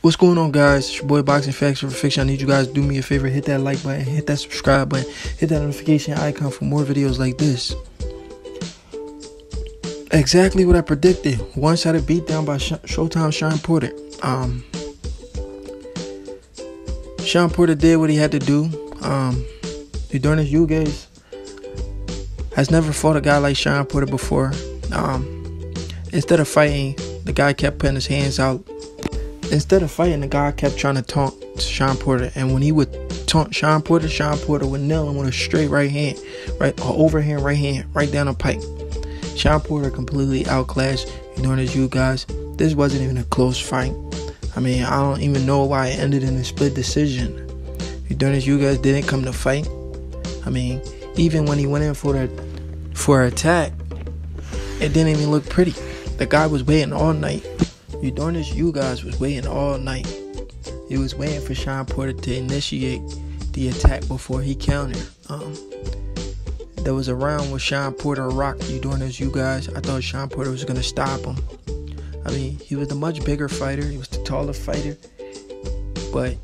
What's going on, guys? It's your boy Boxing Facts for Fiction. I need you guys to do me a favor, hit that like button, hit that subscribe button, hit that notification icon for more videos like this. Exactly what I predicted. One-sided beatdown by Showtime Shawn Porter. Shawn Porter did what he had to do. Yordenis Ugas has never fought a guy like Shawn Porter before. Instead of fighting, the guy kept putting his hands out. Instead of fighting, the guy kept trying to taunt Shawn Porter. And when he would taunt Shawn Porter would nail him with a straight right hand, overhand right hand, right down the pipe. Shawn Porter completely outclassed Yordenis Ugas. This wasn't even a close fight. I mean, I don't even know why it ended in a split decision. Yordenis Ugas didn't come to fight. I mean, even when he went in for an attack, it didn't even look pretty. The guy was waiting all night. Yordenis Ugas was waiting all night. He was waiting for Shawn Porter to initiate the attack before he countered. There was a round where Shawn Porter rocked Yordenis Ugas. I thought Shawn Porter was going to stop him. I mean, he was the much bigger fighter. He was the taller fighter. But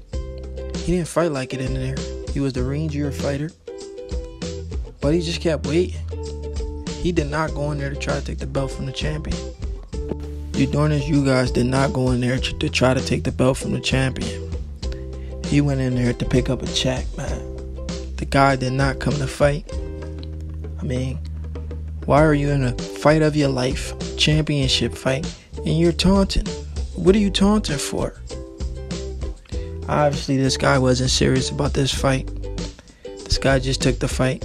he didn't fight like it in there. He was the rangier fighter. But he just kept waiting. He did not go in there to try to take the belt from the champion. Yordenis Ugas did not go in there to try to take the belt from the champion. He went in there to pick up a check, man. The guy did not come to fight. I mean, why are you in a fight of your life, championship fight, and you're taunting? What are you taunting for? Obviously, this guy wasn't serious about this fight. This guy just took the fight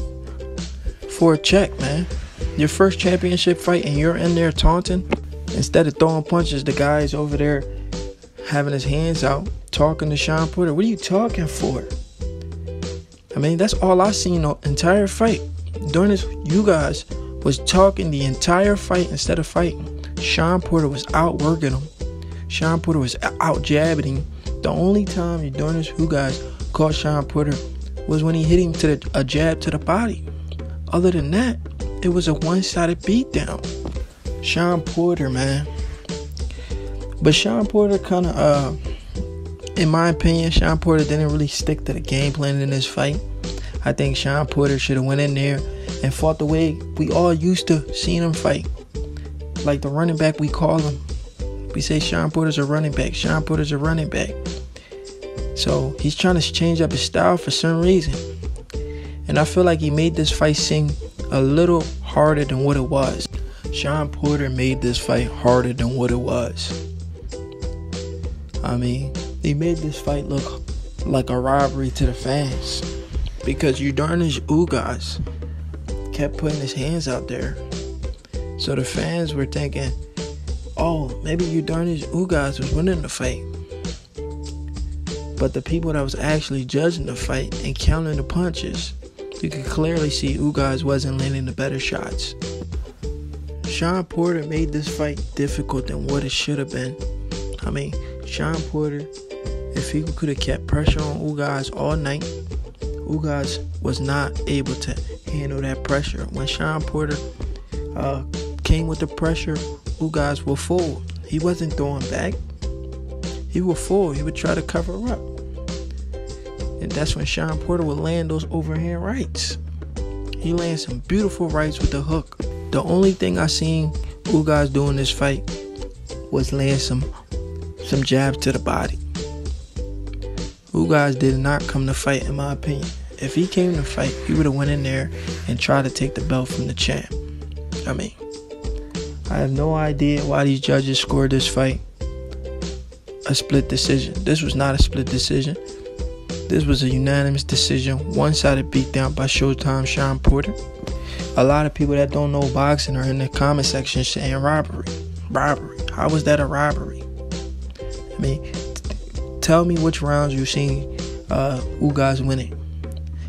for a check, man. Your first championship fight and you're in there taunting? Instead of throwing punches, the guy's over there having his hands out, talking to Shawn Porter. What are you talking for? I mean, that's all I seen the entire fight. Yordenis Ugas was talking the entire fight instead of fighting. Shawn Porter was outworking him. Shawn Porter was out jabbing him. The only time Yordenis Ugas caught Shawn Porter was when he hit him to a jab to the body. Other than that, it was a one-sided beatdown. Shawn Porter, man. But Shawn Porter kind of, in my opinion, Shawn Porter didn't really stick to the game plan in this fight. I think Shawn Porter should have went in there and fought the way we all used to seeing him fight. Like the running back we call him. We say Shawn Porter's a running back. Shawn Porter's a running back. So he's trying to change up his style for some reason. And I feel like he made this fight seem a little harder than what it was. Shawn Porter made this fight harder than what it was. I mean, he made this fight look like a robbery to the fans. Because Yordenis Ugas kept putting his hands out there. So the fans were thinking, oh, maybe Yordenis Ugas was winning the fight. But the people that was actually judging the fight and counting the punches, you could clearly see Ugas wasn't landing the better shots. Shawn Porter made this fight difficult than what it should have been. I mean, Shawn Porter, if he could have kept pressure on Ugas all night, Ugas was not able to handle that pressure. When Shawn Porter came with the pressure, Ugas would fold. He wasn't throwing back. He would fold. He would try to cover up. And that's when Shawn Porter would land those overhand rights. He landed some beautiful rights with the hook. The only thing I seen Ugas do in this fight was land some jabs to the body. Ugas did not come to fight, in my opinion. If he came to fight, he would have went in there and tried to take the belt from the champ. I mean, I have no idea why these judges scored this fight a split decision. This was not a split decision. This was a unanimous decision, one-sided beatdown by Showtime Shawn Porter. A lot of people that don't know boxing are in the comment section saying robbery. Robbery. How was that a robbery? I mean, tell me which rounds you've seen Ugas winning.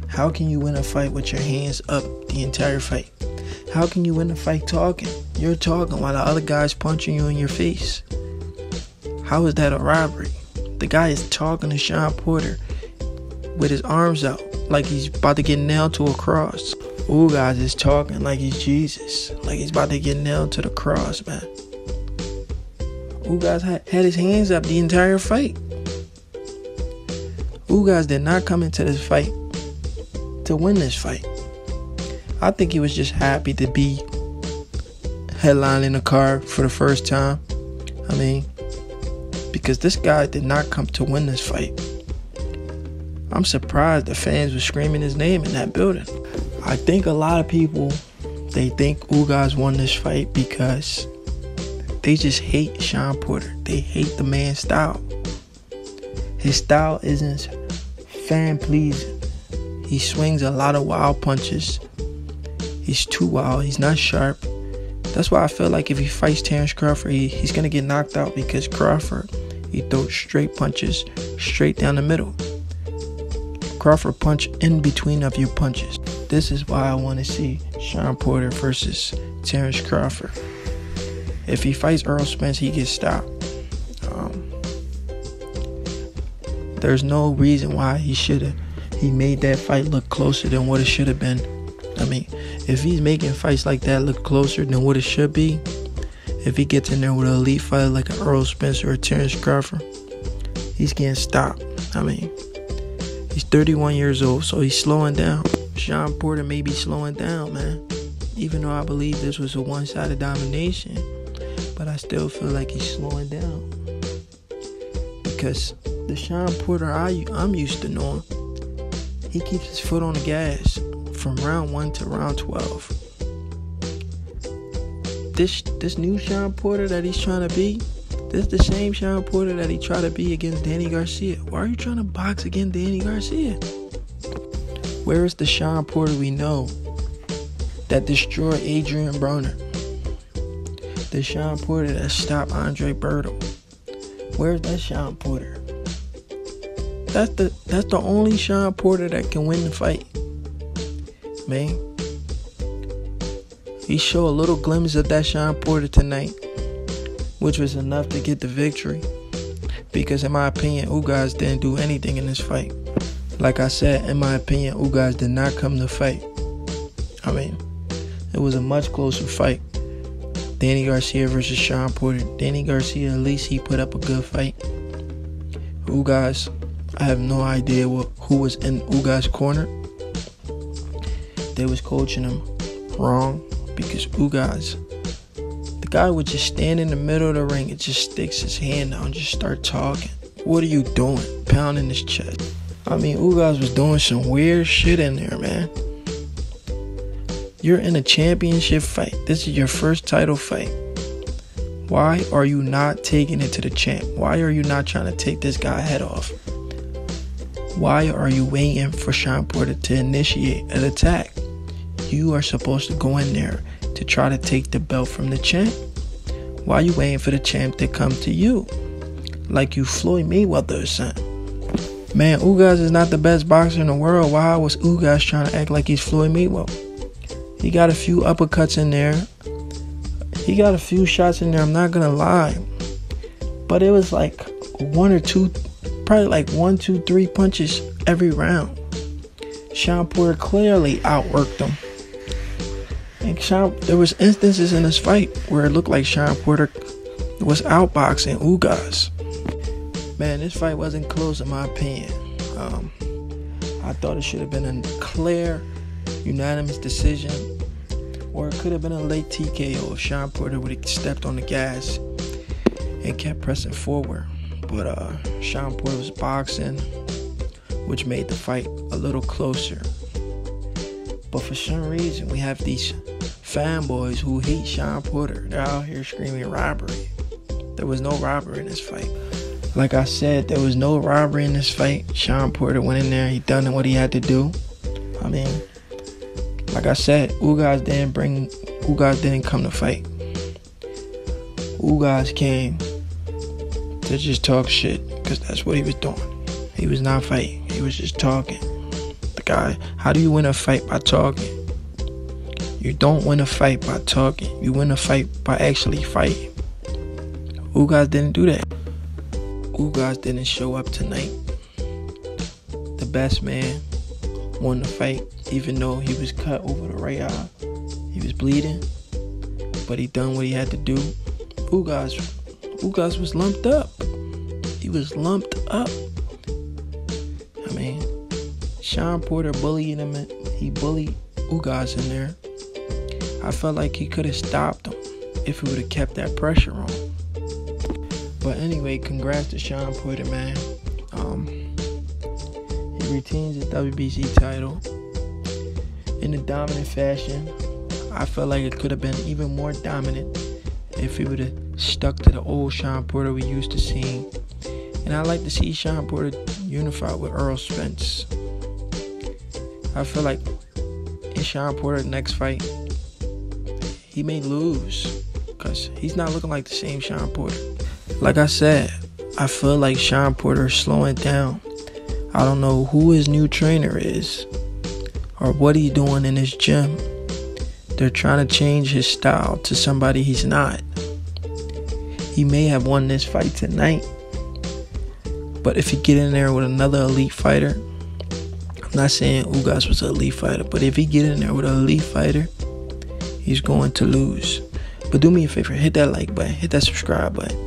How can you win a fight with your hands up the entire fight? How can you win a fight talking? You're talking while the other guy's punching you in your face. How is that a robbery? The guy is talking to Shawn Porter with his arms out like he's about to get nailed to a cross. Ugas is talking like he's Jesus, like he's about to get nailed to the cross, man. Ugas had his hands up the entire fight. Ugas did not come into this fight to win this fight. I think he was just happy to be headlining the card for the first time. I mean, because this guy did not come to win this fight. I'm surprised the fans were screaming his name in that building. I think a lot of people, they think Ugas won this fight because they just hate Shawn Porter. They hate the man's style. His style isn't fan pleasing. He swings a lot of wild punches. He's too wild. He's not sharp. That's why I feel like if he fights Terrence Crawford, he's going to get knocked out, because Crawford, he throws straight punches straight down the middle. Crawford punch in between of your punches. This is why I want to see Shawn Porter versus Terrence Crawford. If he fights Errol Spence, he gets stopped. There's no reason why he made that fight look closer than what it should have been. I mean, if he's making fights like that look closer than what it should be, if he gets in there with an elite fighter like an Errol Spence or a Terrence Crawford, he's getting stopped. I mean, he's 31 years old, so he's slowing down. Shawn Porter may be slowing down, man. Even though I believe this was a one-sided domination, but I still feel like he's slowing down. Because the Shawn Porter I'm used to knowing, he keeps his foot on the gas from round 1 to round 12. This new Shawn Porter that he's trying to be, this is the same Shawn Porter that he tried to be against Danny Garcia. Why are you trying to box against Danny Garcia? Where is the Shawn Porter we know that destroyed Adrian Broner? The Shawn Porter that stopped Andre Berto. Where's that Shawn Porter? That's the only Shawn Porter that can win the fight. Man, he showed a little glimpse of that Shawn Porter tonight, which was enough to get the victory. Because in my opinion, Ugas didn't do anything in this fight. Like I said, in my opinion, Ugas did not come to fight. I mean, it was a much closer fight. Danny Garcia versus Shawn Porter. Danny Garcia, at least he put up a good fight. Ugas, I have no idea who was in Ugas' corner. They was coaching him wrong, because Ugas, the guy would just stand in the middle of the ring and just sticks his hand out and just start talking. What are you doing? Pounding his chest. I mean, Ugas was doing some weird shit in there, man. You're in a championship fight. This is your first title fight. Why are you not taking it to the champ? Why are you not trying to take this guy head off? Why are you waiting for Shawn Porter to initiate an attack? You are supposed to go in there to try to take the belt from the champ. Why are you waiting for the champ to come to you? Like you Floyd Mayweather or something. Man, Ugas is not the best boxer in the world. Why was Ugas trying to act like he's Floyd Mayweather? He got a few uppercuts in there. He got a few shots in there, I'm not gonna lie. But it was like one or two, probably like 1, 2, 3 punches every round. Shawn Porter clearly outworked him. And there was instances in this fight where it looked like Shawn Porter was outboxing Ugas. Man, this fight wasn't close in my opinion. I thought it should have been a clear, unanimous decision, or it could have been a late TKO if Shawn Porter would have stepped on the gas and kept pressing forward. But Shawn Porter was boxing, which made the fight a little closer. But for some reason, we have these fanboys who hate Shawn Porter. They're out here screaming robbery. There was no robbery in this fight. Like I said, there was no robbery in this fight. Shawn Porter went in there. He done what he had to do. I mean, like I said, Ugas didn't come to fight. Ugas came to just talk shit, because that's what he was doing. He was not fighting. He was just talking. The guy, how do you win a fight? By talking. You don't win a fight by talking. You win a fight by actually fighting. Ugas didn't do that. Ugas didn't show up tonight. The best man won the fight, even though he was cut over the right eye. He was bleeding, but he done what he had to do. Ugas was lumped up. He was lumped up. I man. Shawn Porter bullying him. He bullied Ugas in there. I felt like he could have stopped him if he would have kept that pressure on. But anyway, congrats to Shawn Porter, man. He retains the WBC title in a dominant fashion. I felt like it could have been even more dominant if he would have stuck to the old Shawn Porter we used to seeing. And I like to see Shawn Porter unified with Earl Spence. I feel like in Shawn Porter's next fight, he may lose because he's not looking like the same Shawn Porter. Like I said, I feel like Shawn Porter is slowing down. I don't know who his new trainer is or what he's doing in his gym. They're trying to change his style to somebody he's not. He may have won this fight tonight, but if he get in there with another elite fighter, I'm not saying Ugas was an elite fighter, but if he get in there with an elite fighter, he's going to lose. But do me a favor, hit that like button, hit that subscribe button.